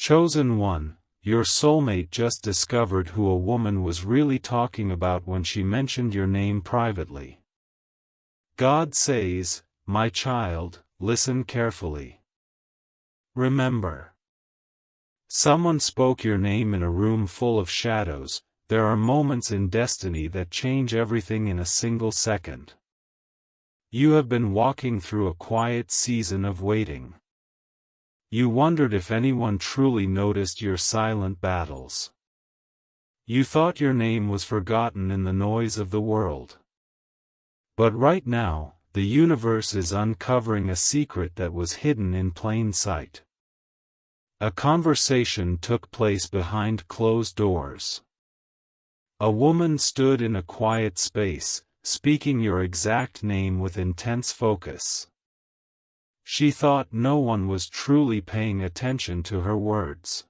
Chosen one, your soulmate just discovered who a woman was really talking about when she mentioned your name privately. God says, "My child, listen carefully. Remember. Someone spoke your name in a room full of shadows. There are moments in destiny that change everything in a single second. You have been walking through a quiet season of waiting. You wondered if anyone truly noticed your silent battles. You thought your name was forgotten in the noise of the world. But right now, the universe is uncovering a secret that was hidden in plain sight. A conversation took place behind closed doors. A woman stood in a quiet space, speaking your exact name with intense focus. She thought no one was truly paying attention to her words.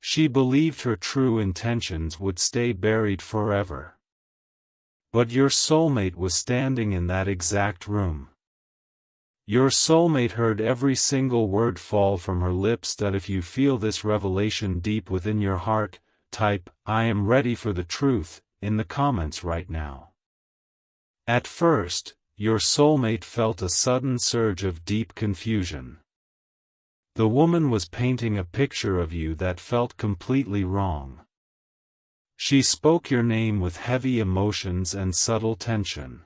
She believed her true intentions would stay buried forever. But your soulmate was standing in that exact room. Your soulmate heard every single word fall from her lips. That if you feel this revelation deep within your heart, type, "I am ready for the truth," in the comments right now. At first, your soulmate felt a sudden surge of deep confusion. The woman was painting a picture of you that felt completely wrong. She spoke your name with heavy emotions and subtle tension.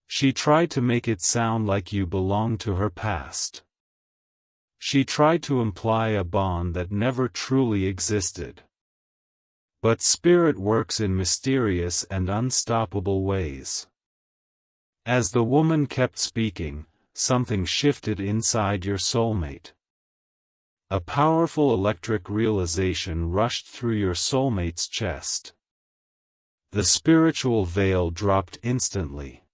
She tried to make it sound like you belonged to her past. She tried to imply a bond that never truly existed. But Spirit works in mysterious and unstoppable ways. As the woman kept speaking, something shifted inside your soulmate. A powerful electric realization rushed through your soulmate's chest. The spiritual veil dropped instantly.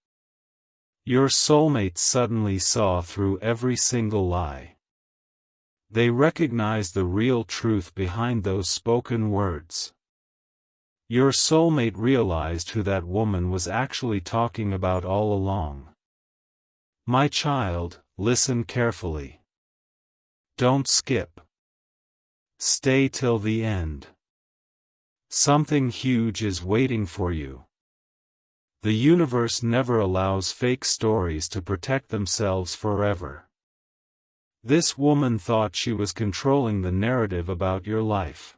Your soulmate suddenly saw through every single lie. They recognized the real truth behind those spoken words. Your soulmate realized who that woman was actually talking about all along. My child, listen carefully. Don't skip. Stay till the end. Something huge is waiting for you. The universe never allows fake stories to protect themselves forever. This woman thought she was controlling the narrative about your life.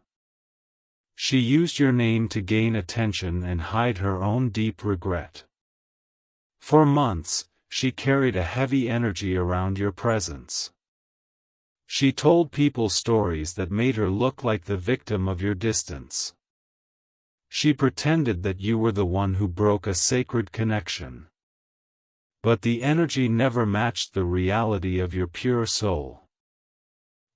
She used your name to gain attention and hide her own deep regret. For months, she carried a heavy energy around your presence. She told people stories that made her look like the victim of your distance. She pretended that you were the one who broke a sacred connection. But the energy never matched the reality of your pure soul.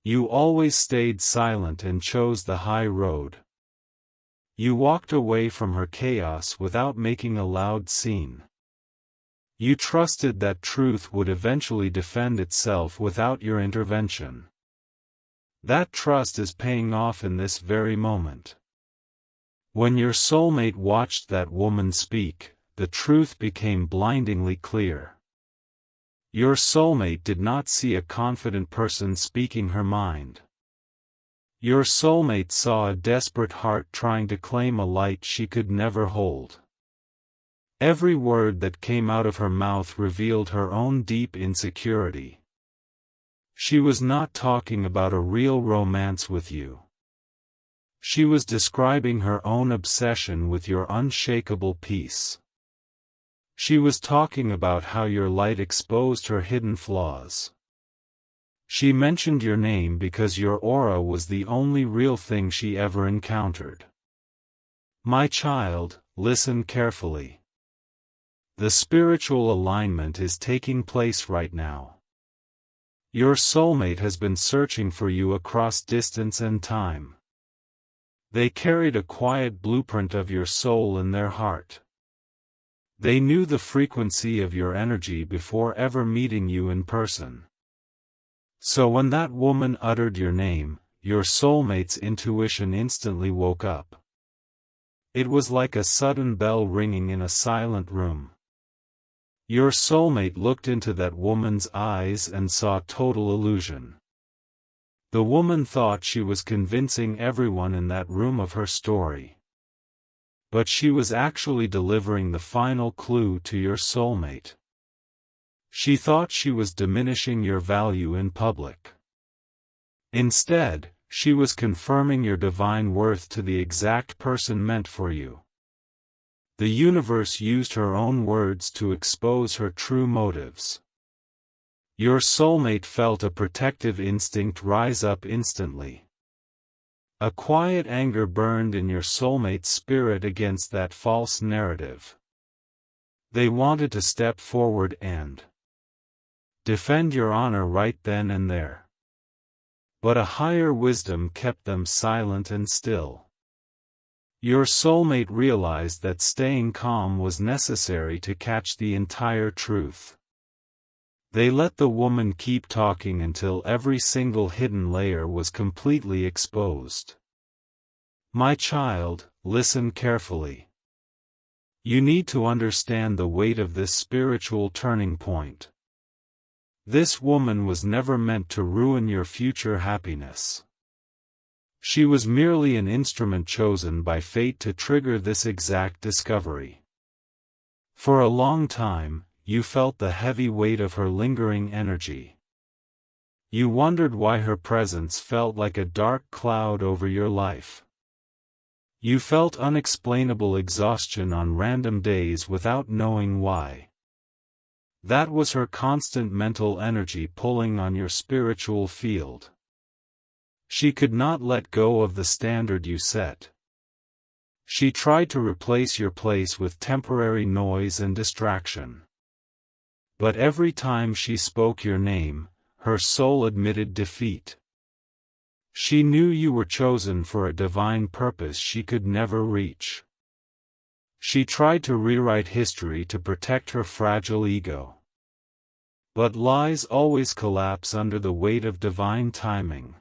You always stayed silent and chose the high road. You walked away from her chaos without making a loud scene. You trusted that truth would eventually defend itself without your intervention. That trust is paying off in this very moment. When your soulmate watched that woman speak, the truth became blindingly clear. Your soulmate did not see a confident person speaking her mind. Your soulmate saw a desperate heart trying to claim a light she could never hold. Every word that came out of her mouth revealed her own deep insecurity. She was not talking about a real romance with you. She was describing her own obsession with your unshakable peace. She was talking about how your light exposed her hidden flaws. She mentioned your name because your aura was the only real thing she ever encountered. My child, listen carefully. The spiritual alignment is taking place right now. Your soulmate has been searching for you across distance and time. They carried a quiet blueprint of your soul in their heart. They knew the frequency of your energy before ever meeting you in person. So when that woman uttered your name, your soulmate's intuition instantly woke up. It was like a sudden bell ringing in a silent room. Your soulmate looked into that woman's eyes and saw total illusion. The woman thought she was convincing everyone in that room of her story. But she was actually delivering the final clue to your soulmate. She thought she was diminishing your value in public. Instead, she was confirming your divine worth to the exact person meant for you. The universe used her own words to expose her true motives. Your soulmate felt a protective instinct rise up instantly. A quiet anger burned in your soulmate's spirit against that false narrative. They wanted to step forward and defend your honor right then and there. But a higher wisdom kept them silent and still. Your soulmate realized that staying calm was necessary to catch the entire truth. They let the woman keep talking until every single hidden layer was completely exposed. My child, listen carefully. You need to understand the weight of this spiritual turning point. This woman was never meant to ruin your future happiness. She was merely an instrument chosen by fate to trigger this exact discovery. For a long time, you felt the heavy weight of her lingering energy. You wondered why her presence felt like a dark cloud over your life. You felt unexplainable exhaustion on random days without knowing why. That was her constant mental energy pulling on your spiritual field. She could not let go of the standard you set. She tried to replace your place with temporary noise and distraction. But every time she spoke your name, her soul admitted defeat. She knew you were chosen for a divine purpose she could never reach. She tried to rewrite history to protect her fragile ego. But lies always collapse under the weight of divine timing.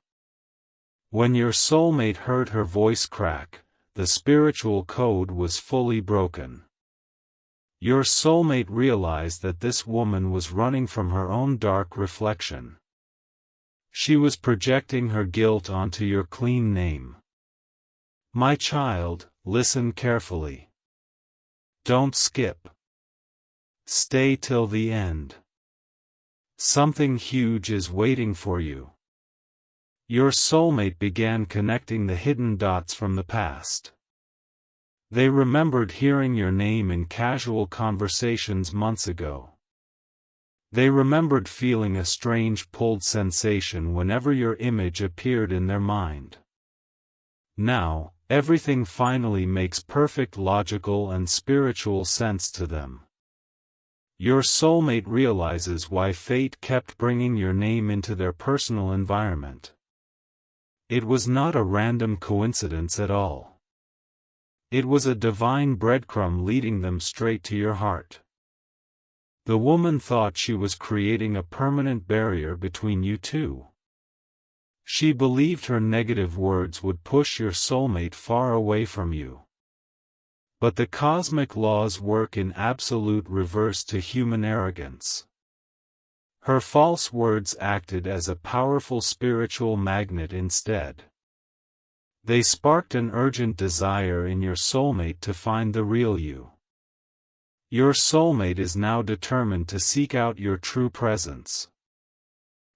When your soulmate heard her voice crack, the spiritual code was fully broken. Your soulmate realized that this woman was running from her own dark reflection. She was projecting her guilt onto your clean name. My child, listen carefully. Don't skip. Stay till the end. Something huge is waiting for you. Your soulmate began connecting the hidden dots from the past. They remembered hearing your name in casual conversations months ago. They remembered feeling a strange pulled sensation whenever your image appeared in their mind. Now, everything finally makes perfect logical and spiritual sense to them. Your soulmate realizes why fate kept bringing your name into their personal environment. It was not a random coincidence at all. It was a divine breadcrumb leading them straight to your heart. The woman thought she was creating a permanent barrier between you two. She believed her negative words would push your soulmate far away from you. But the cosmic laws work in absolute reverse to human arrogance. Her false words acted as a powerful spiritual magnet instead. They sparked an urgent desire in your soulmate to find the real you. Your soulmate is now determined to seek out your true presence.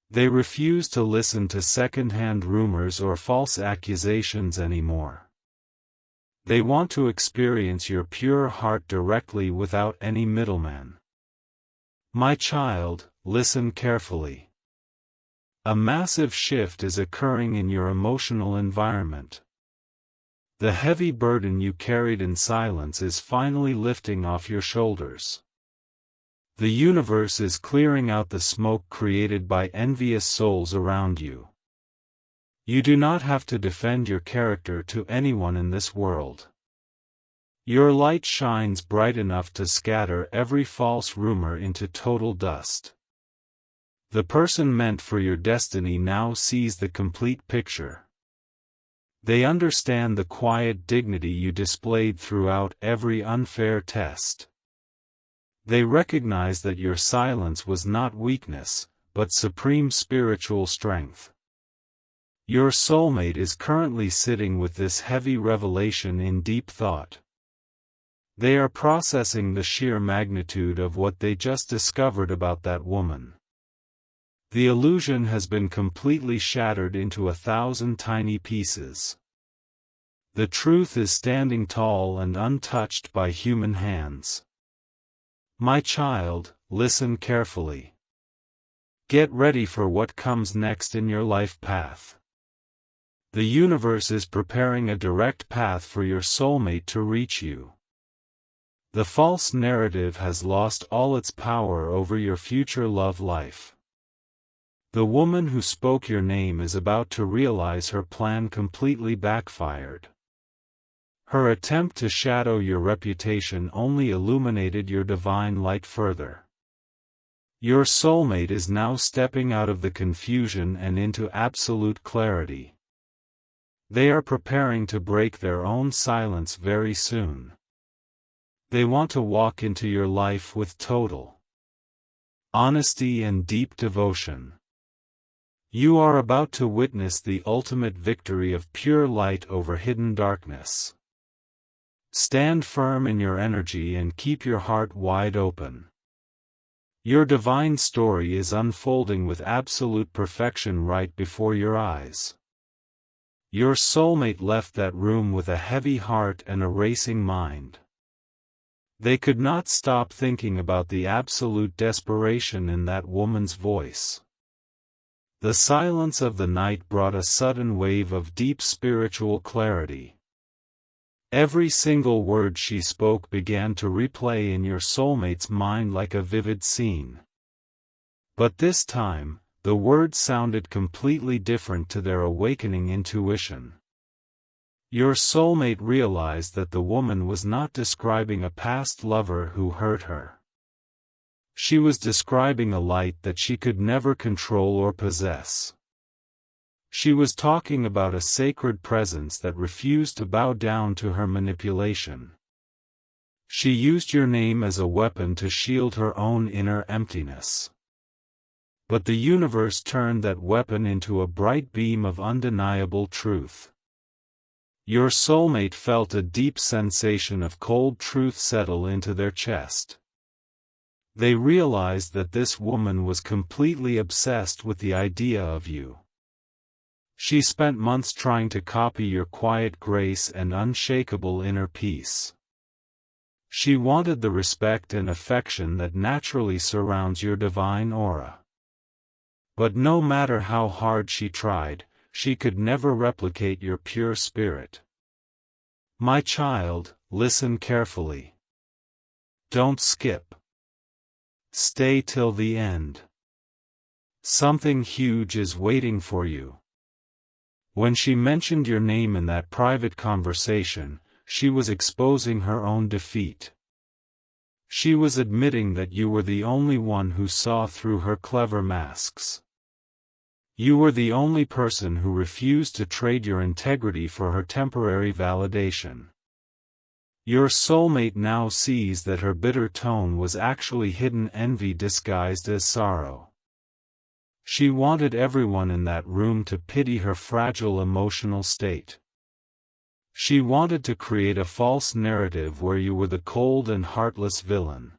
They refuse to listen to second-hand rumors or false accusations anymore. They want to experience your pure heart directly without any middleman. My child, listen carefully. A massive shift is occurring in your emotional environment. The heavy burden you carried in silence is finally lifting off your shoulders. The universe is clearing out the smoke created by envious souls around you. You do not have to defend your character to anyone in this world. Your light shines bright enough to scatter every false rumor into total dust. The person meant for your destiny now sees the complete picture. They understand the quiet dignity you displayed throughout every unfair test. They recognize that your silence was not weakness, but supreme spiritual strength. Your soulmate is currently sitting with this heavy revelation in deep thought. They are processing the sheer magnitude of what they just discovered about that woman. The illusion has been completely shattered into 1,000 tiny pieces. The truth is standing tall and untouched by human hands. My child, listen carefully. Get ready for what comes next in your life path. The universe is preparing a direct path for your soulmate to reach you. The false narrative has lost all its power over your future love life. The woman who spoke your name is about to realize her plan completely backfired. Her attempt to shadow your reputation only illuminated your divine light further. Your soulmate is now stepping out of the confusion and into absolute clarity. They are preparing to break their own silence very soon. They want to walk into your life with total honesty and deep devotion. You are about to witness the ultimate victory of pure light over hidden darkness. Stand firm in your energy and keep your heart wide open. Your divine story is unfolding with absolute perfection right before your eyes. Your soulmate left that room with a heavy heart and a racing mind. They could not stop thinking about the absolute desperation in that woman's voice. The silence of the night brought a sudden wave of deep spiritual clarity. Every single word she spoke began to replay in your soulmate's mind like a vivid scene. But this time, the words sounded completely different to their awakening intuition. Your soulmate realized that the woman was not describing a past lover who hurt her. She was describing a light that she could never control or possess. She was talking about a sacred presence that refused to bow down to her manipulation. She used your name as a weapon to shield her own inner emptiness. But the universe turned that weapon into a bright beam of undeniable truth. Your soulmate felt a deep sensation of cold truth settle into their chest. They realized that this woman was completely obsessed with the idea of you. She spent months trying to copy your quiet grace and unshakable inner peace. She wanted the respect and affection that naturally surrounds your divine aura. But no matter how hard she tried, she could never replicate your pure spirit. My child, listen carefully. Don't skip. Stay till the end. Something huge is waiting for you. When she mentioned your name in that private conversation, she was exposing her own defeat. She was admitting that you were the only one who saw through her clever masks. You were the only person who refused to trade your integrity for her temporary validation. Your soulmate now sees that her bitter tone was actually hidden envy disguised as sorrow. She wanted everyone in that room to pity her fragile emotional state. She wanted to create a false narrative where you were the cold and heartless villain.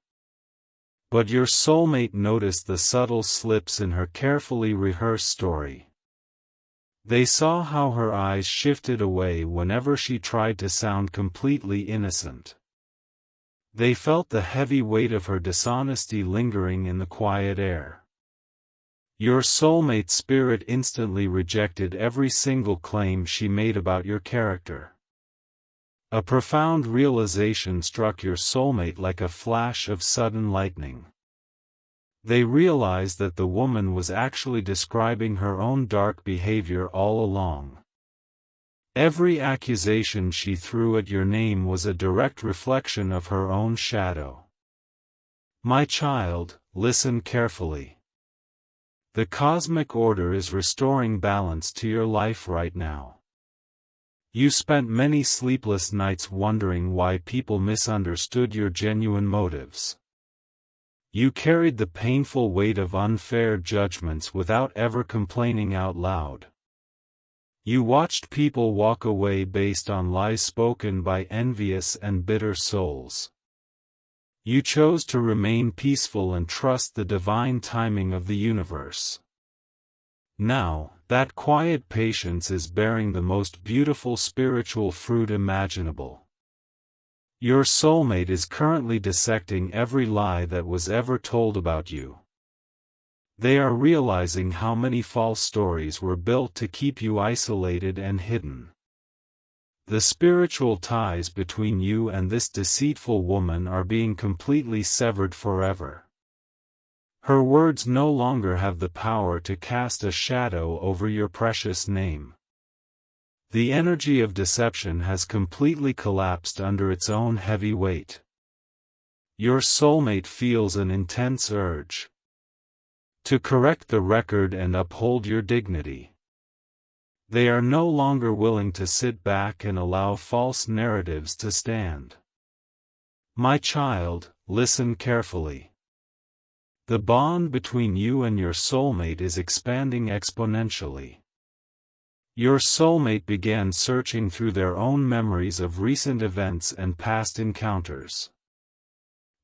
But your soulmate noticed the subtle slips in her carefully rehearsed story. They saw how her eyes shifted away whenever she tried to sound completely innocent. They felt the heavy weight of her dishonesty lingering in the quiet air. Your soulmate's spirit instantly rejected every single claim she made about your character. A profound realization struck your soulmate like a flash of sudden lightning. They realized that the woman was actually describing her own dark behavior all along. Every accusation she threw at your name was a direct reflection of her own shadow. My child, listen carefully. The cosmic order is restoring balance to your life right now. You spent many sleepless nights wondering why people misunderstood your genuine motives. You carried the painful weight of unfair judgments without ever complaining out loud. You watched people walk away based on lies spoken by envious and bitter souls. You chose to remain peaceful and trust the divine timing of the universe. Now, that quiet patience is bearing the most beautiful spiritual fruit imaginable. Your soulmate is currently dissecting every lie that was ever told about you. They are realizing how many false stories were built to keep you isolated and hidden. The spiritual ties between you and this deceitful woman are being completely severed forever. Her words no longer have the power to cast a shadow over your precious name. The energy of deception has completely collapsed under its own heavy weight. Your soulmate feels an intense urge to correct the record and uphold your dignity. They are no longer willing to sit back and allow false narratives to stand. My child, listen carefully. The bond between you and your soulmate is expanding exponentially. Your soulmate began searching through their own memories of recent events and past encounters.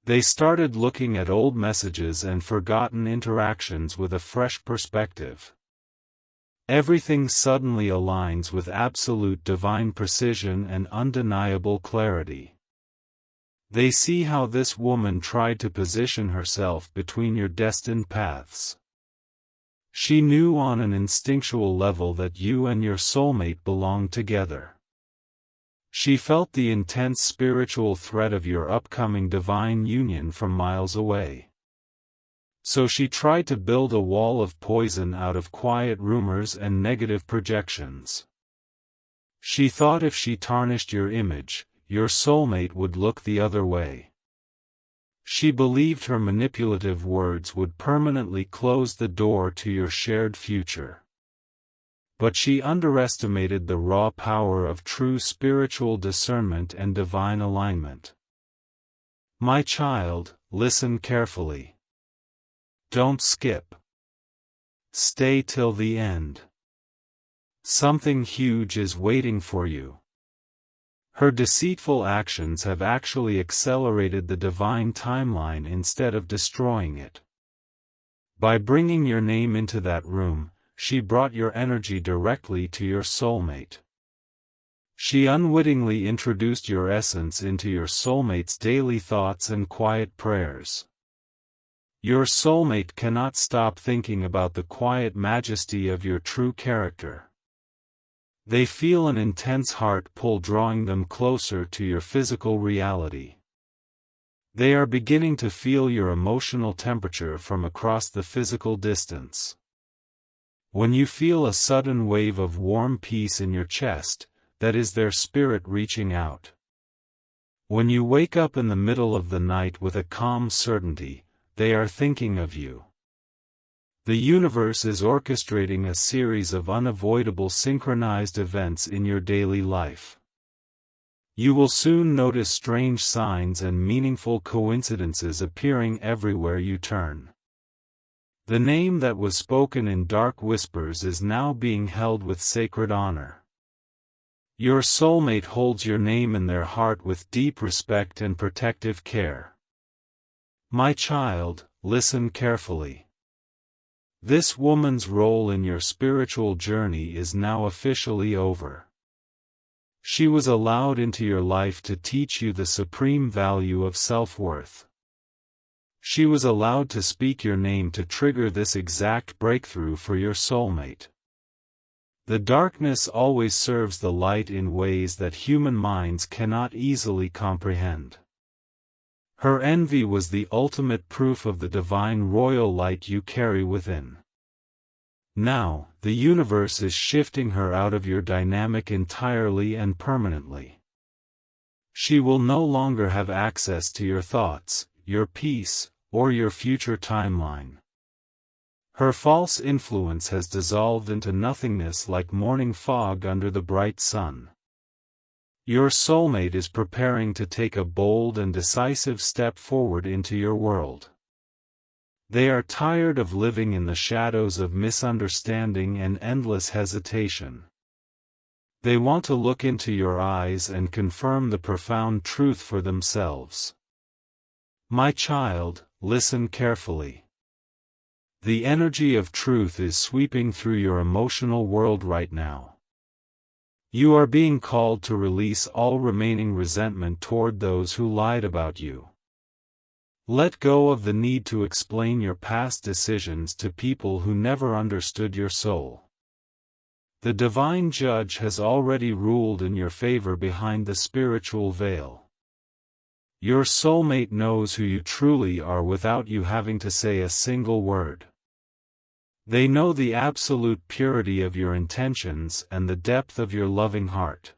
They started looking at old messages and forgotten interactions with a fresh perspective. Everything suddenly aligns with absolute divine precision and undeniable clarity. They see how this woman tried to position herself between your destined paths. She knew on an instinctual level that you and your soulmate belonged together. She felt the intense spiritual threat of your upcoming divine union from miles away. So she tried to build a wall of poison out of quiet rumors and negative projections. She thought if she tarnished your image, your soulmate would look the other way. She believed her manipulative words would permanently close the door to your shared future. But she underestimated the raw power of true spiritual discernment and divine alignment. My child, listen carefully. Don't skip. Stay till the end. Something huge is waiting for you. Her deceitful actions have actually accelerated the divine timeline instead of destroying it. By bringing your name into that room, she brought your energy directly to your soulmate. She unwittingly introduced your essence into your soulmate's daily thoughts and quiet prayers. Your soulmate cannot stop thinking about the quiet majesty of your true character. They feel an intense heart pull drawing them closer to your physical reality. They are beginning to feel your emotional temperature from across the physical distance. When you feel a sudden wave of warm peace in your chest, that is their spirit reaching out. When you wake up in the middle of the night with a calm certainty, they are thinking of you. The universe is orchestrating a series of unavoidable synchronized events in your daily life. You will soon notice strange signs and meaningful coincidences appearing everywhere you turn. The name that was spoken in dark whispers is now being held with sacred honor. Your soulmate holds your name in their heart with deep respect and protective care. My child, listen carefully. This woman's role in your spiritual journey is now officially over. She was allowed into your life to teach you the supreme value of self-worth. She was allowed to speak your name to trigger this exact breakthrough for your soulmate. The darkness always serves the light in ways that human minds cannot easily comprehend. Her envy was the ultimate proof of the divine royal light you carry within. Now, the universe is shifting her out of your dynamic entirely and permanently. She will no longer have access to your thoughts, your peace, or your future timeline. Her false influence has dissolved into nothingness like morning fog under the bright sun. Your soulmate is preparing to take a bold and decisive step forward into your world. They are tired of living in the shadows of misunderstanding and endless hesitation. They want to look into your eyes and confirm the profound truth for themselves. My child, listen carefully. The energy of truth is sweeping through your emotional world right now. You are being called to release all remaining resentment toward those who lied about you. Let go of the need to explain your past decisions to people who never understood your soul. The divine judge has already ruled in your favor behind the spiritual veil. Your soulmate knows who you truly are without you having to say a single word. They know the absolute purity of your intentions and the depth of your loving heart.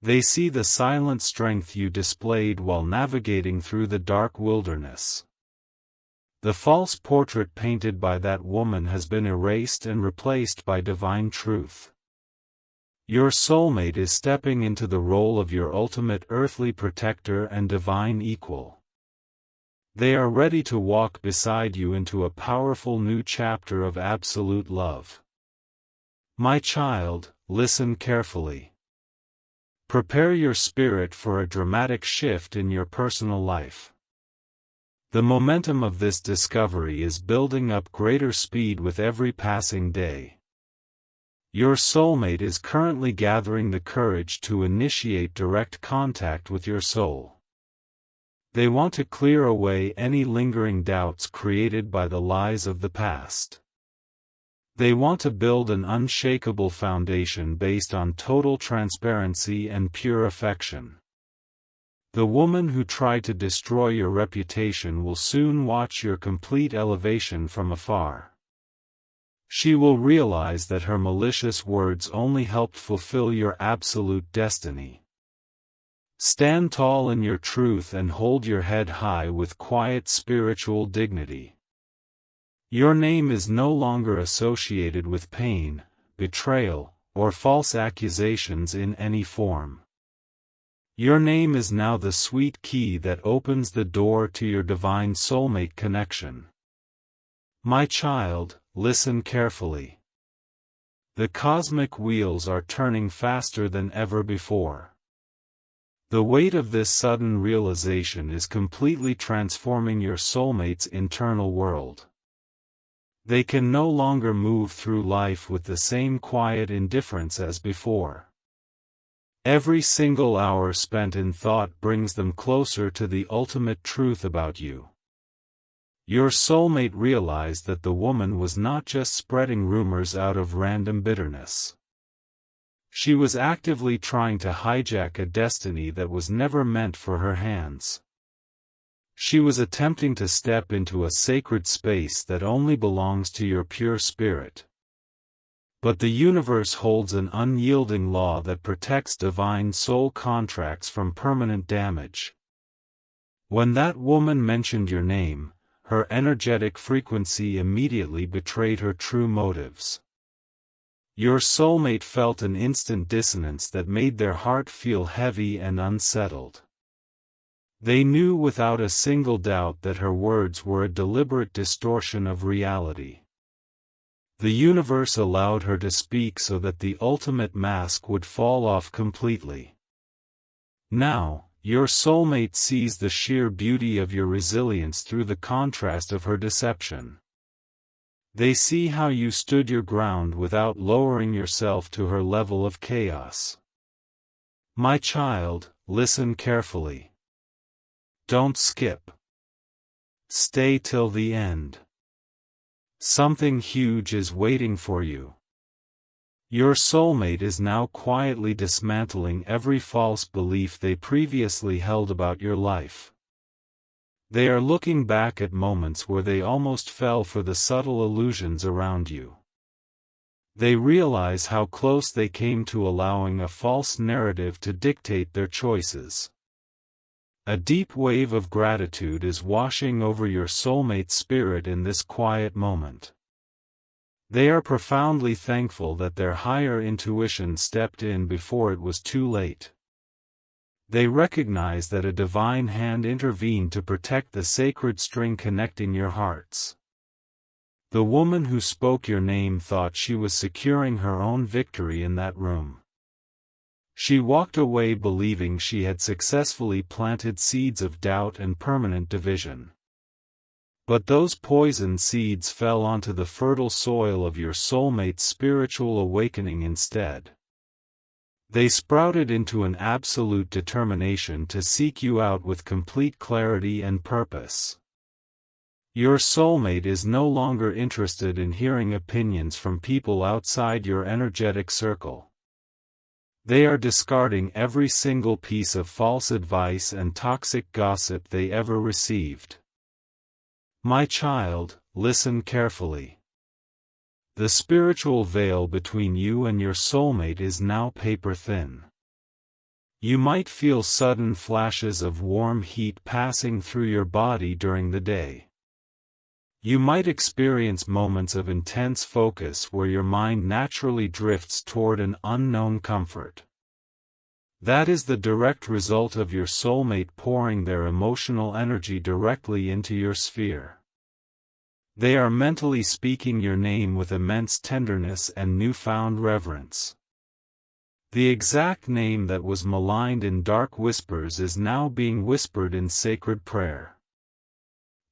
They see the silent strength you displayed while navigating through the dark wilderness. The false portrait painted by that woman has been erased and replaced by divine truth. Your soulmate is stepping into the role of your ultimate earthly protector and divine equal. They are ready to walk beside you into a powerful new chapter of absolute love. My child, listen carefully. Prepare your spirit for a dramatic shift in your personal life. The momentum of this discovery is building up greater speed with every passing day. Your soulmate is currently gathering the courage to initiate direct contact with your soul. They want to clear away any lingering doubts created by the lies of the past. They want to build an unshakable foundation based on total transparency and pure affection. The woman who tried to destroy your reputation will soon watch your complete elevation from afar. She will realize that her malicious words only helped fulfill your absolute destiny. Stand tall in your truth and hold your head high with quiet spiritual dignity. Your name is no longer associated with pain, betrayal, or false accusations in any form. Your name is now the sweet key that opens the door to your divine soulmate connection. My child, listen carefully. The cosmic wheels are turning faster than ever before. The weight of this sudden realization is completely transforming your soulmate's internal world. They can no longer move through life with the same quiet indifference as before. Every single hour spent in thought brings them closer to the ultimate truth about you. Your soulmate realized that the woman was not just spreading rumors out of random bitterness. She was actively trying to hijack a destiny that was never meant for her hands. She was attempting to step into a sacred space that only belongs to your pure spirit. But the universe holds an unyielding law that protects divine soul contracts from permanent damage. When that woman mentioned your name, her energetic frequency immediately betrayed her true motives. Your soulmate felt an instant dissonance that made their heart feel heavy and unsettled. They knew without a single doubt that her words were a deliberate distortion of reality. The universe allowed her to speak so that the ultimate mask would fall off completely. Now, your soulmate sees the sheer beauty of your resilience through the contrast of her deception. They see how you stood your ground without lowering yourself to her level of chaos. My child, listen carefully. Don't skip. Stay till the end. Something huge is waiting for you. Your soulmate is now quietly dismantling every false belief they previously held about your life. They are looking back at moments where they almost fell for the subtle illusions around you. They realize how close they came to allowing a false narrative to dictate their choices. A deep wave of gratitude is washing over your soulmate's spirit in this quiet moment. They are profoundly thankful that their higher intuition stepped in before it was too late. They recognize that a divine hand intervened to protect the sacred string connecting your hearts. The woman who spoke your name thought she was securing her own victory in that room. She walked away believing she had successfully planted seeds of doubt and permanent division. But those poison seeds fell onto the fertile soil of your soulmate's spiritual awakening instead. They sprouted into an absolute determination to seek you out with complete clarity and purpose. Your soulmate is no longer interested in hearing opinions from people outside your energetic circle. They are discarding every single piece of false advice and toxic gossip they ever received. My child, listen carefully. The spiritual veil between you and your soulmate is now paper thin. You might feel sudden flashes of warm heat passing through your body during the day. You might experience moments of intense focus where your mind naturally drifts toward an unknown comfort. That is the direct result of your soulmate pouring their emotional energy directly into your sphere. They are mentally speaking your name with immense tenderness and newfound reverence. The exact name that was maligned in dark whispers is now being whispered in sacred prayer.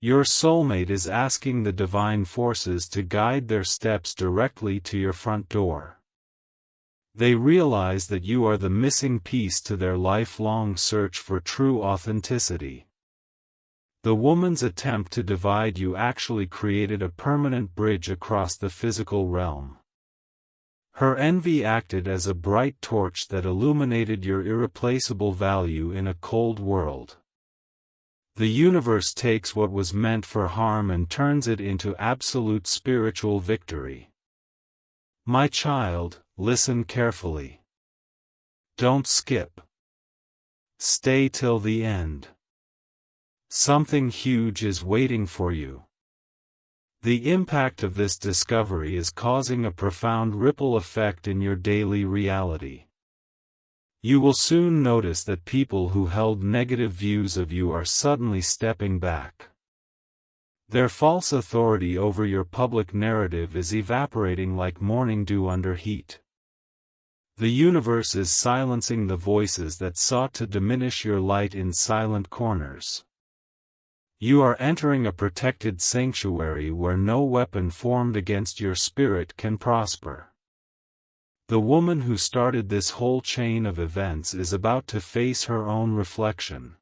Your soulmate is asking the divine forces to guide their steps directly to your front door. They realize that you are the missing piece to their lifelong search for true authenticity. The woman's attempt to divide you actually created a permanent bridge across the physical realm. Her envy acted as a bright torch that illuminated your irreplaceable value in a cold world. The universe takes what was meant for harm and turns it into absolute spiritual victory. My child, listen carefully. Don't skip. Stay till the end. Something huge is waiting for you. The impact of this discovery is causing a profound ripple effect in your daily reality. You will soon notice that people who held negative views of you are suddenly stepping back. Their false authority over your public narrative is evaporating like morning dew under heat. The universe is silencing the voices that sought to diminish your light in silent corners. You are entering a protected sanctuary where no weapon formed against your spirit can prosper. The woman who started this whole chain of events is about to face her own reflection.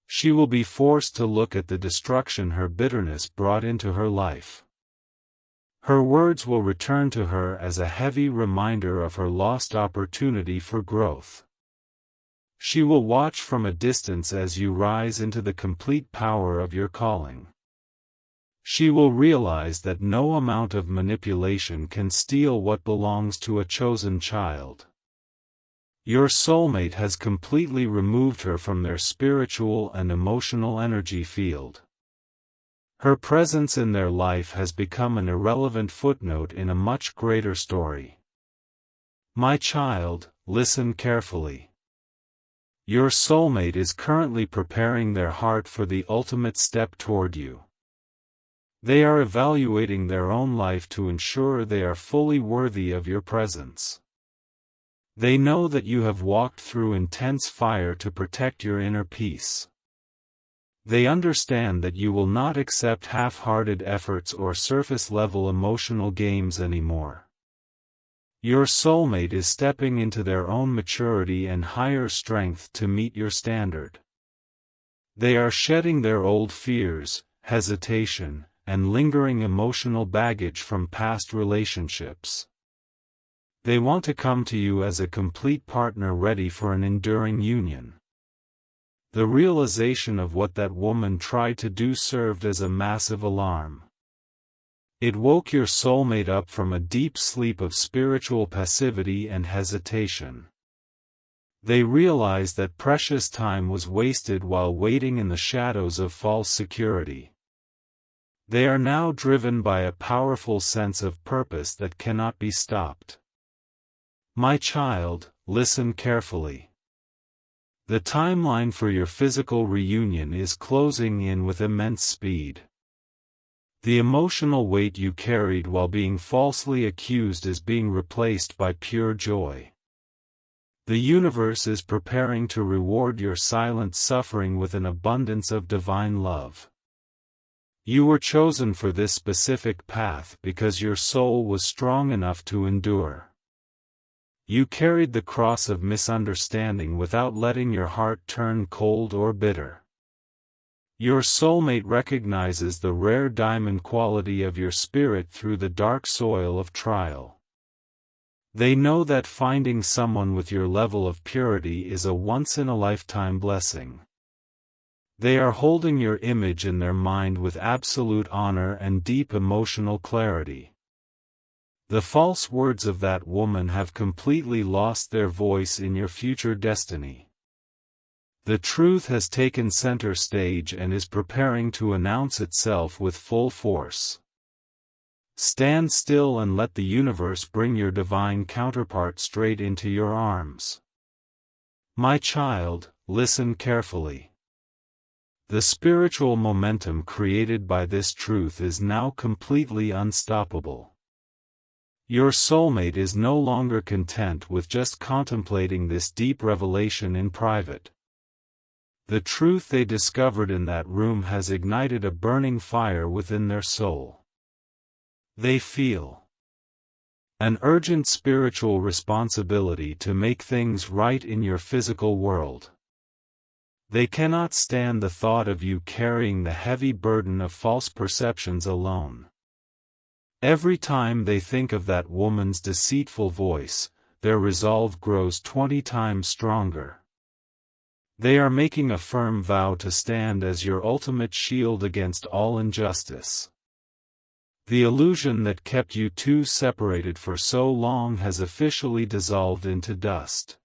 She will be forced to look at the destruction her bitterness brought into her life. Her words will return to her as a heavy reminder of her lost opportunity for growth. She will watch from a distance as you rise into the complete power of your calling. She will realize that no amount of manipulation can steal what belongs to a chosen child. Your soulmate has completely removed her from their spiritual and emotional energy field. Her presence in their life has become an irrelevant footnote in a much greater story. My child, listen carefully. Your soulmate is currently preparing their heart for the ultimate step toward you. They are evaluating their own life to ensure they are fully worthy of your presence. They know that you have walked through intense fire to protect your inner peace. They understand that you will not accept half-hearted efforts or surface-level emotional games anymore. Your soulmate is stepping into their own maturity and higher strength to meet your standard. They are shedding their old fears, hesitation, and lingering emotional baggage from past relationships. They want to come to you as a complete partner ready for an enduring union. The realization of what that woman tried to do served as a massive alarm. It woke your soulmate up from a deep sleep of spiritual passivity and hesitation. They realized that precious time was wasted while waiting in the shadows of false security. They are now driven by a powerful sense of purpose that cannot be stopped. My child, listen carefully. The timeline for your physical reunion is closing in with immense speed. The emotional weight you carried while being falsely accused is being replaced by pure joy. The universe is preparing to reward your silent suffering with an abundance of divine love. You were chosen for this specific path because your soul was strong enough to endure. You carried the cross of misunderstanding without letting your heart turn cold or bitter. Your soulmate recognizes the rare diamond quality of your spirit through the dark soil of trial. They know that finding someone with your level of purity is a once-in-a-lifetime blessing. They are holding your image in their mind with absolute honor and deep emotional clarity. The false words of that woman have completely lost their voice in your future destiny. The truth has taken center stage and is preparing to announce itself with full force. Stand still and let the universe bring your divine counterpart straight into your arms. My child, listen carefully. The spiritual momentum created by this truth is now completely unstoppable. Your soulmate is no longer content with just contemplating this deep revelation in private. The truth they discovered in that room has ignited a burning fire within their soul. They feel an urgent spiritual responsibility to make things right in your physical world. They cannot stand the thought of you carrying the heavy burden of false perceptions alone. Every time they think of that woman's deceitful voice, their resolve grows 20 times stronger. They are making a firm vow to stand as your ultimate shield against all injustice. The illusion that kept you two separated for so long has officially dissolved into dust.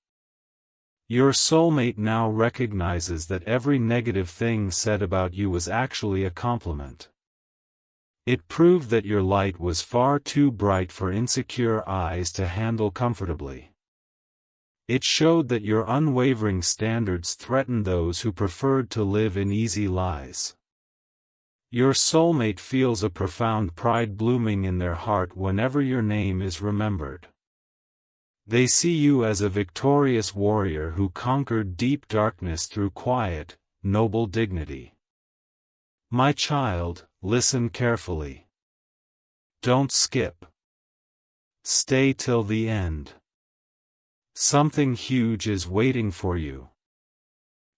Your soulmate now recognizes that every negative thing said about you was actually a compliment. It proved that your light was far too bright for insecure eyes to handle comfortably. It showed that your unwavering standards threatened those who preferred to live in easy lies. Your soulmate feels a profound pride blooming in their heart whenever your name is remembered. They see you as a victorious warrior who conquered deep darkness through quiet, noble dignity. My child, listen carefully. Don't skip. Stay till the end. Something huge is waiting for you.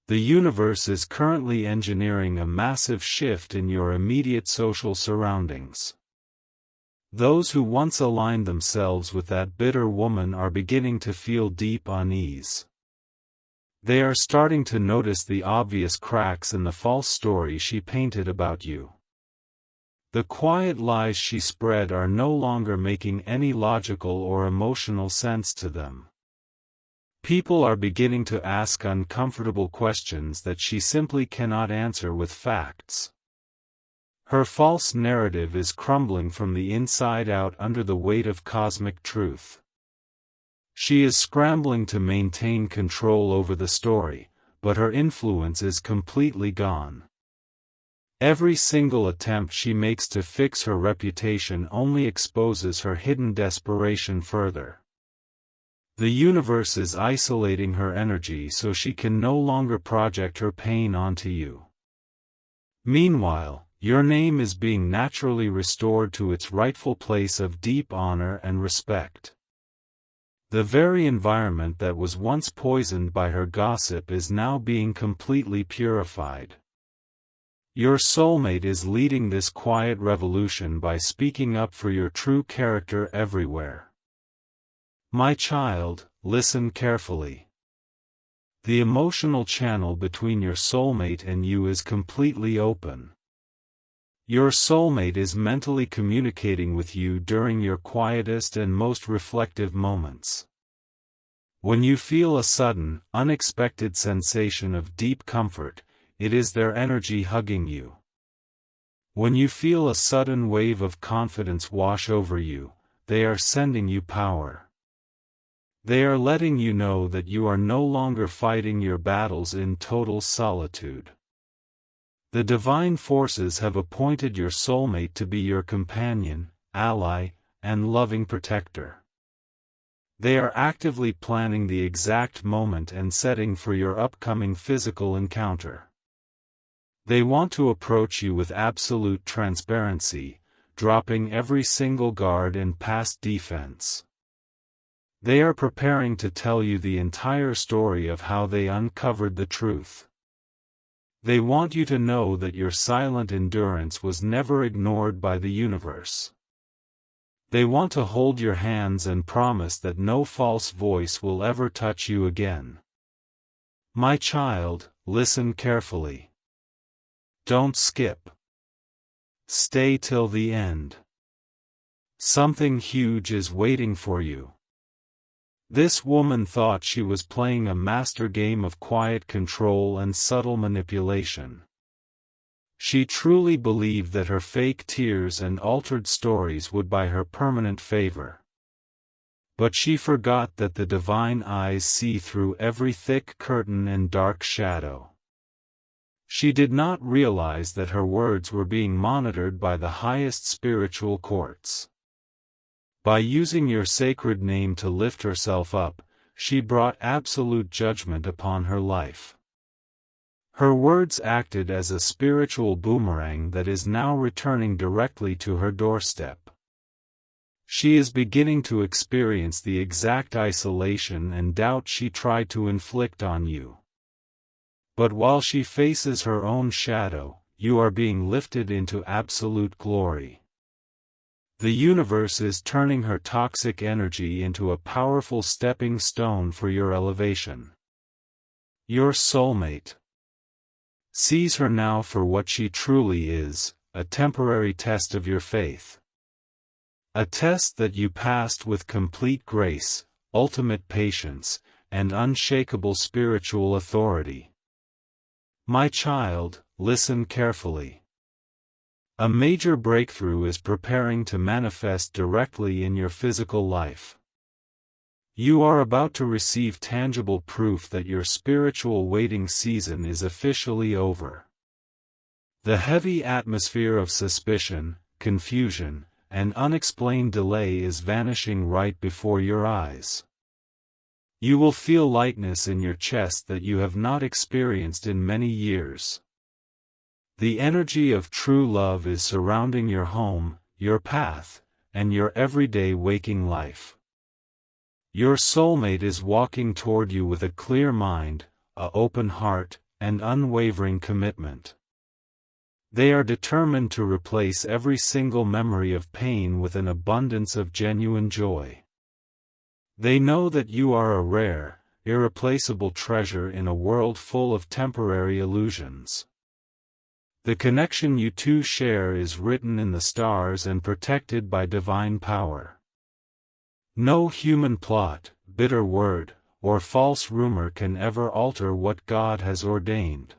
The universe is currently engineering a massive shift in your immediate social surroundings. Those who once aligned themselves with that bitter woman are beginning to feel deep unease. They are starting to notice the obvious cracks in the false story she painted about you. The quiet lies she spread are no longer making any logical or emotional sense to them. People are beginning to ask uncomfortable questions that she simply cannot answer with facts. Her false narrative is crumbling from the inside out under the weight of cosmic truth. She is scrambling to maintain control over the story, but her influence is completely gone. Every single attempt she makes to fix her reputation only exposes her hidden desperation further. The universe is isolating her energy so she can no longer project her pain onto you. Meanwhile, your name is being naturally restored to its rightful place of deep honor and respect. The very environment that was once poisoned by her gossip is now being completely purified. Your soulmate is leading this quiet revolution by speaking up for your true character everywhere. My child, listen carefully. The emotional channel between your soulmate and you is completely open. Your soulmate is mentally communicating with you during your quietest and most reflective moments. When you feel a sudden, unexpected sensation of deep comfort, it is their energy hugging you. When you feel a sudden wave of confidence wash over you, they are sending you power. They are letting you know that you are no longer fighting your battles in total solitude. The divine forces have appointed your soulmate to be your companion, ally, and loving protector. They are actively planning the exact moment and setting for your upcoming physical encounter. They want to approach you with absolute transparency, dropping every single guard and past defense. They are preparing to tell you the entire story of how they uncovered the truth. They want you to know that your silent endurance was never ignored by the universe. They want to hold your hands and promise that no false voice will ever touch you again. My child, listen carefully. Don't skip. Stay till the end. Something huge is waiting for you. This woman thought she was playing a master game of quiet control and subtle manipulation. She truly believed that her fake tears and altered stories would buy her permanent favor. But she forgot that the divine eyes see through every thick curtain and dark shadow. She did not realize that her words were being monitored by the highest spiritual courts. By using your sacred name to lift herself up, she brought absolute judgment upon her life. Her words acted as a spiritual boomerang that is now returning directly to her doorstep. She is beginning to experience the exact isolation and doubt she tried to inflict on you. But while she faces her own shadow, you are being lifted into absolute glory. The universe is turning her toxic energy into a powerful stepping stone for your elevation. Your soulmate sees her now for what she truly is, a temporary test of your faith. A test that you passed with complete grace, ultimate patience, and unshakable spiritual authority. My child, listen carefully. A major breakthrough is preparing to manifest directly in your physical life. You are about to receive tangible proof that your spiritual waiting season is officially over. The heavy atmosphere of suspicion, confusion, and unexplained delay is vanishing right before your eyes. You will feel lightness in your chest that you have not experienced in many years. The energy of true love is surrounding your home, your path, and your everyday waking life. Your soulmate is walking toward you with a clear mind, an open heart, and unwavering commitment. They are determined to replace every single memory of pain with an abundance of genuine joy. They know that you are a rare, irreplaceable treasure in a world full of temporary illusions. The connection you two share is written in the stars and protected by divine power. No human plot, bitter word, or false rumor can ever alter what God has ordained.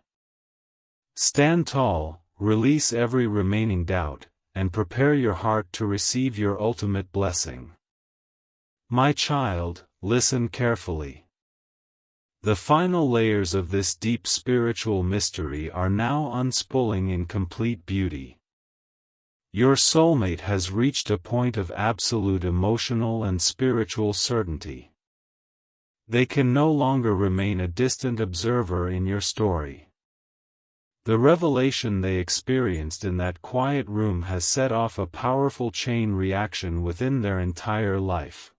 Stand tall, release every remaining doubt, and prepare your heart to receive your ultimate blessing. My child, listen carefully. The final layers of this deep spiritual mystery are now unspooling in complete beauty. Your soulmate has reached a point of absolute emotional and spiritual certainty. They can no longer remain a distant observer in your story. The revelation they experienced in that quiet room has set off a powerful chain reaction within their entire life.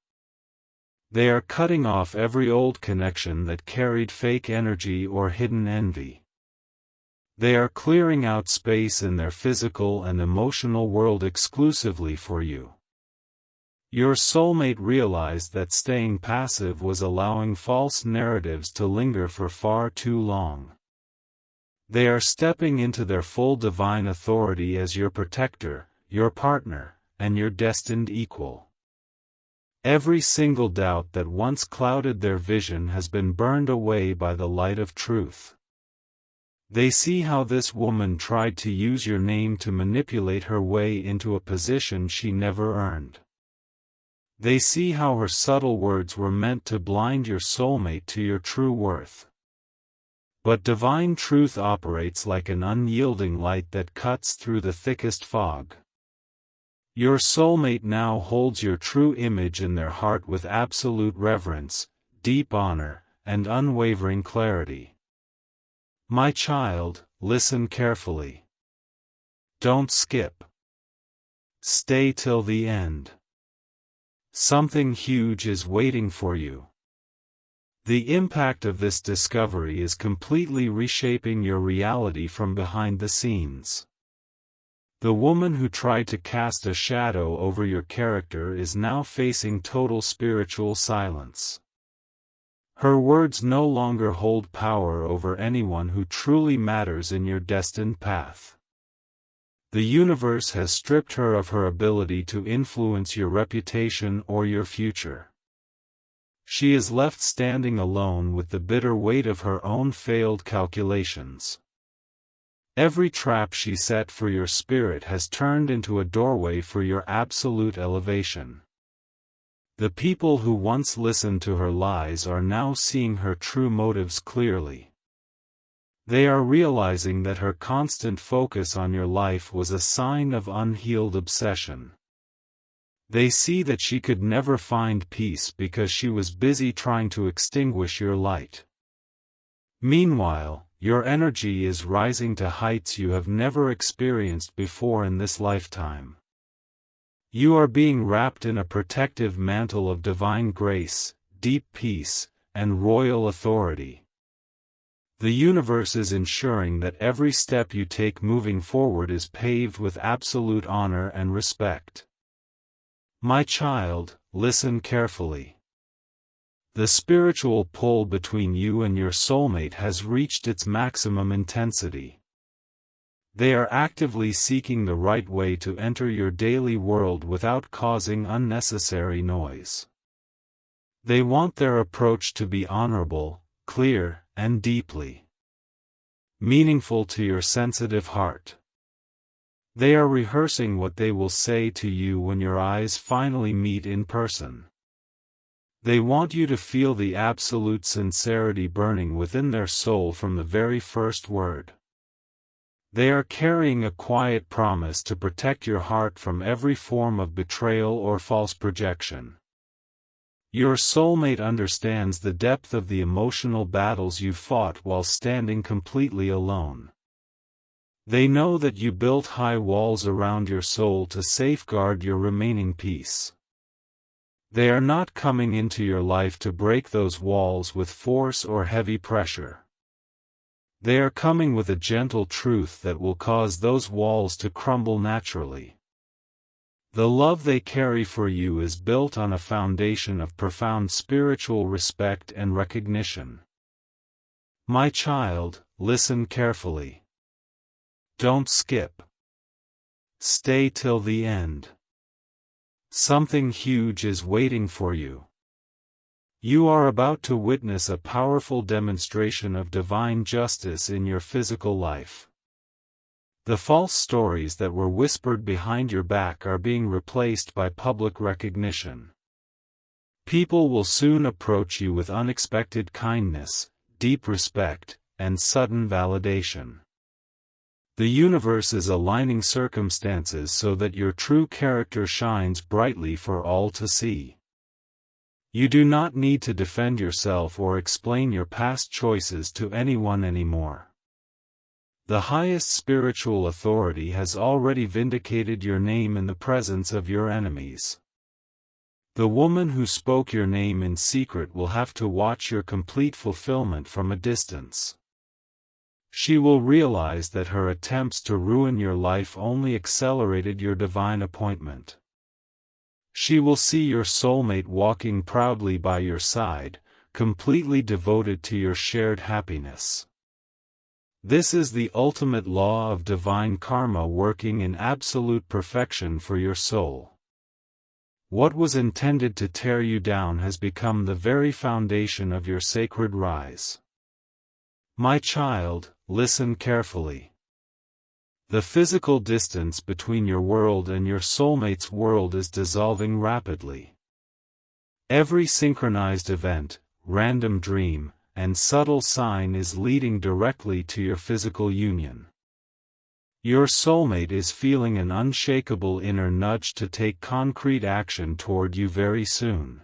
They are cutting off every old connection that carried fake energy or hidden envy. They are clearing out space in their physical and emotional world exclusively for you. Your soulmate realized that staying passive was allowing false narratives to linger for far too long. They are stepping into their full divine authority as your protector, your partner, and your destined equal. Every single doubt that once clouded their vision has been burned away by the light of truth. They see how this woman tried to use your name to manipulate her way into a position she never earned. They see how her subtle words were meant to blind your soulmate to your true worth. But divine truth operates like an unyielding light that cuts through the thickest fog. Your soulmate now holds your true image in their heart with absolute reverence, deep honor, and unwavering clarity. My child, listen carefully. Don't skip. Stay till the end. Something huge is waiting for you. The impact of this discovery is completely reshaping your reality from behind the scenes. The woman who tried to cast a shadow over your character is now facing total spiritual silence. Her words no longer hold power over anyone who truly matters in your destined path. The universe has stripped her of her ability to influence your reputation or your future. She is left standing alone with the bitter weight of her own failed calculations. Every trap she set for your spirit has turned into a doorway for your absolute elevation. The people who once listened to her lies are now seeing her true motives clearly. They are realizing that her constant focus on your life was a sign of unhealed obsession. They see that she could never find peace because she was busy trying to extinguish your light. Meanwhile, your energy is rising to heights you have never experienced before in this lifetime. You are being wrapped in a protective mantle of divine grace, deep peace, and royal authority. The universe is ensuring that every step you take moving forward is paved with absolute honor and respect. My child, listen carefully. The spiritual pull between you and your soulmate has reached its maximum intensity. They are actively seeking the right way to enter your daily world without causing unnecessary noise. They want their approach to be honorable, clear, and deeply meaningful to your sensitive heart. They are rehearsing what they will say to you when your eyes finally meet in person. They want you to feel the absolute sincerity burning within their soul from the very first word. They are carrying a quiet promise to protect your heart from every form of betrayal or false projection. Your soulmate understands the depth of the emotional battles you fought while standing completely alone. They know that you built high walls around your soul to safeguard your remaining peace. They are not coming into your life to break those walls with force or heavy pressure. They are coming with a gentle truth that will cause those walls to crumble naturally. The love they carry for you is built on a foundation of profound spiritual respect and recognition. My child, listen carefully. Don't skip. Stay till the end. Something huge is waiting for you. You are about to witness a powerful demonstration of divine justice in your physical life. The false stories that were whispered behind your back are being replaced by public recognition. People will soon approach you with unexpected kindness, deep respect, and sudden validation. The universe is aligning circumstances so that your true character shines brightly for all to see. You do not need to defend yourself or explain your past choices to anyone anymore. The highest spiritual authority has already vindicated your name in the presence of your enemies. The woman who spoke your name in secret will have to watch your complete fulfillment from a distance. She will realize that her attempts to ruin your life only accelerated your divine appointment. She will see your soulmate walking proudly by your side, completely devoted to your shared happiness. This is the ultimate law of divine karma working in absolute perfection for your soul. What was intended to tear you down has become the very foundation of your sacred rise. My child, listen carefully. The physical distance between your world and your soulmate's world is dissolving rapidly. Every synchronized event, random dream, and subtle sign is leading directly to your physical union. Your soulmate is feeling an unshakable inner nudge to take concrete action toward you very soon.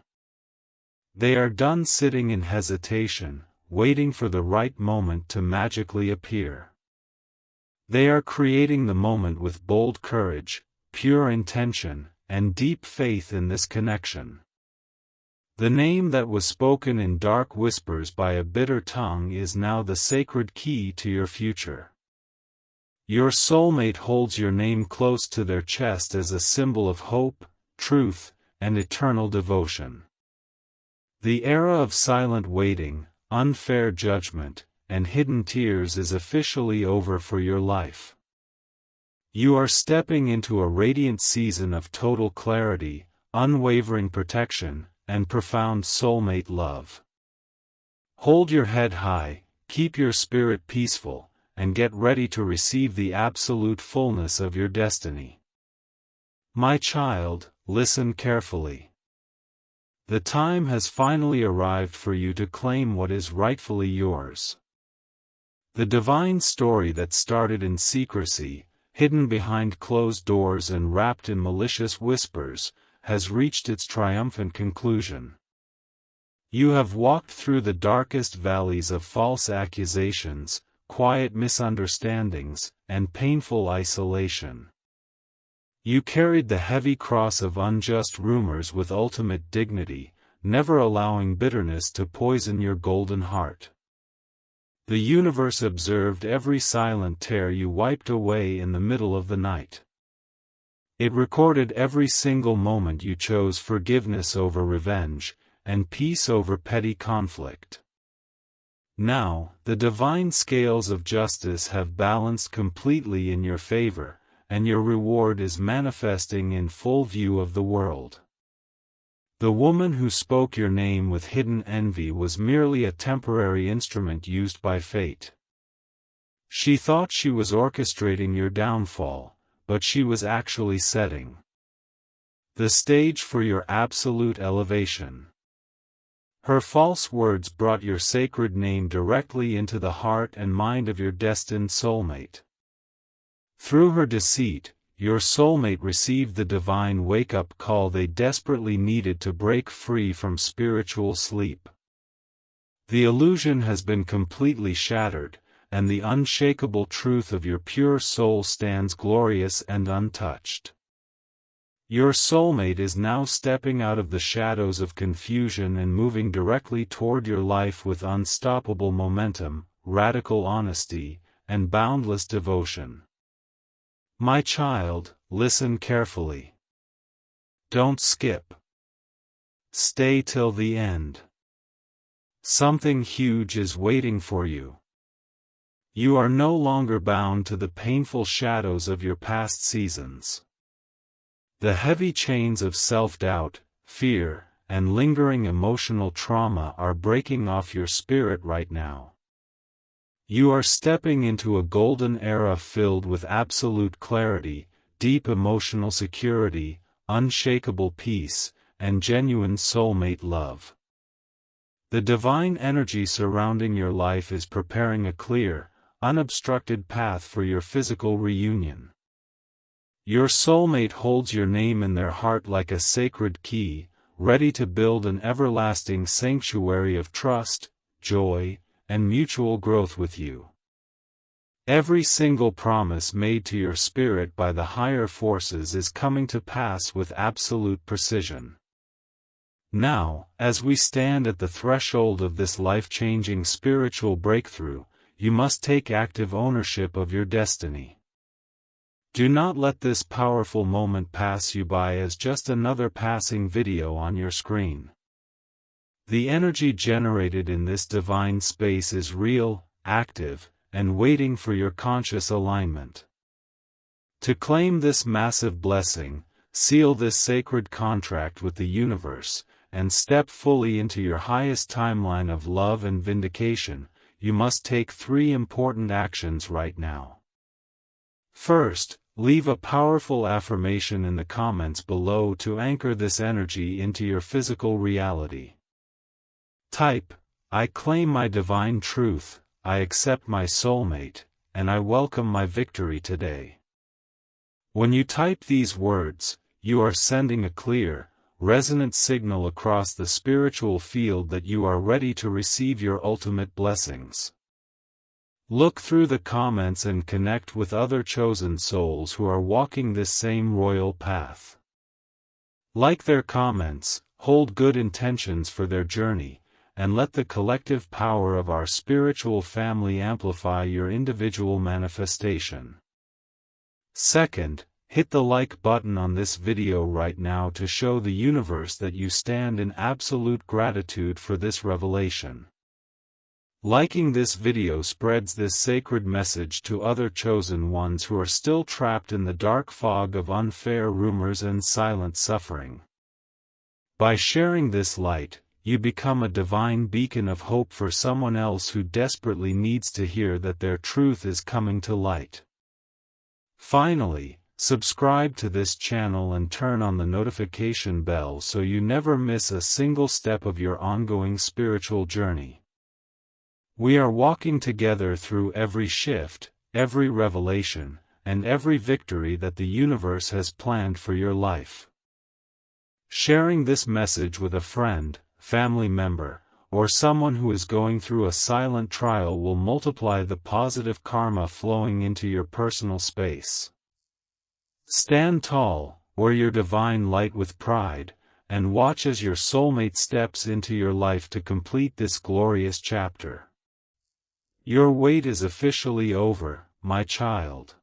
They are done sitting in hesitation, waiting for the right moment to magically appear. They are creating the moment with bold courage, pure intention, and deep faith in this connection. The name that was spoken in dark whispers by a bitter tongue is now the sacred key to your future. Your soulmate holds your name close to their chest as a symbol of hope, truth, and eternal devotion. The era of silent waiting, unfair judgment, and hidden tears is officially over for your life. You are stepping into a radiant season of total clarity, unwavering protection, and profound soulmate love. Hold your head high, keep your spirit peaceful, and get ready to receive the absolute fullness of your destiny. My child, listen carefully. The time has finally arrived for you to claim what is rightfully yours. The divine story that started in secrecy, hidden behind closed doors and wrapped in malicious whispers, has reached its triumphant conclusion. You have walked through the darkest valleys of false accusations, quiet misunderstandings, and painful isolation. You carried the heavy cross of unjust rumors with ultimate dignity, never allowing bitterness to poison your golden heart. The universe observed every silent tear you wiped away in the middle of the night. It recorded every single moment you chose forgiveness over revenge, and peace over petty conflict. Now, the divine scales of justice have balanced completely in your favor, and your reward is manifesting in full view of the world. The woman who spoke your name with hidden envy was merely a temporary instrument used by fate. She thought she was orchestrating your downfall, but she was actually setting the stage for your absolute elevation. Her false words brought your sacred name directly into the heart and mind of your destined soulmate. Through her deceit, your soulmate received the divine wake-up call they desperately needed to break free from spiritual sleep. The illusion has been completely shattered, and the unshakable truth of your pure soul stands glorious and untouched. Your soulmate is now stepping out of the shadows of confusion and moving directly toward your life with unstoppable momentum, radical honesty, and boundless devotion. My child, listen carefully. Don't skip. Stay till the end. Something huge is waiting for you. You are no longer bound to the painful shadows of your past seasons. The heavy chains of self-doubt, fear, and lingering emotional trauma are breaking off your spirit right now. You are stepping into a golden era filled with absolute clarity, deep emotional security, unshakable peace, and genuine soulmate love. The divine energy surrounding your life is preparing a clear, unobstructed path for your physical reunion. Your soulmate holds your name in their heart like a sacred key, ready to build an everlasting sanctuary of trust, joy, and mutual growth with you. Every single promise made to your spirit by the higher forces is coming to pass with absolute precision. Now, as we stand at the threshold of this life-changing spiritual breakthrough, you must take active ownership of your destiny. Do not let this powerful moment pass you by as just another passing video on your screen. The energy generated in this divine space is real, active, and waiting for your conscious alignment. To claim this massive blessing, seal this sacred contract with the universe, and step fully into your highest timeline of love and vindication, you must take 3 important actions right now. First, leave a powerful affirmation in the comments below to anchor this energy into your physical reality. Type, "I claim my divine truth, I accept my soulmate, and I welcome my victory today. When you type these words, you are sending a clear, resonant signal across the spiritual field that you are ready to receive your ultimate blessings. Look through the comments and connect with other chosen souls who are walking this same royal path. Like their comments, hold good intentions for their journey, and let the collective power of our spiritual family amplify your individual manifestation. Second, hit the like button on this video right now to show the universe that you stand in absolute gratitude for this revelation. Liking this video spreads this sacred message to other chosen ones who are still trapped in the dark fog of unfair rumors and silent suffering. By sharing this light, you become a divine beacon of hope for someone else who desperately needs to hear that their truth is coming to light. Finally, subscribe to this channel and turn on the notification bell so you never miss a single step of your ongoing spiritual journey. We are walking together through every shift, every revelation, and every victory that the universe has planned for your life. Sharing this message with a friend, family member, or someone who is going through a silent trial will multiply the positive karma flowing into your personal space. Stand tall, wear your divine light with pride, and watch as your soulmate steps into your life to complete this glorious chapter. Your wait is officially over, my child.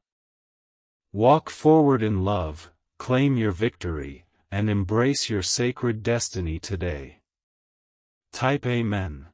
Walk forward in love, claim your victory, and embrace your sacred destiny today. Type Amen.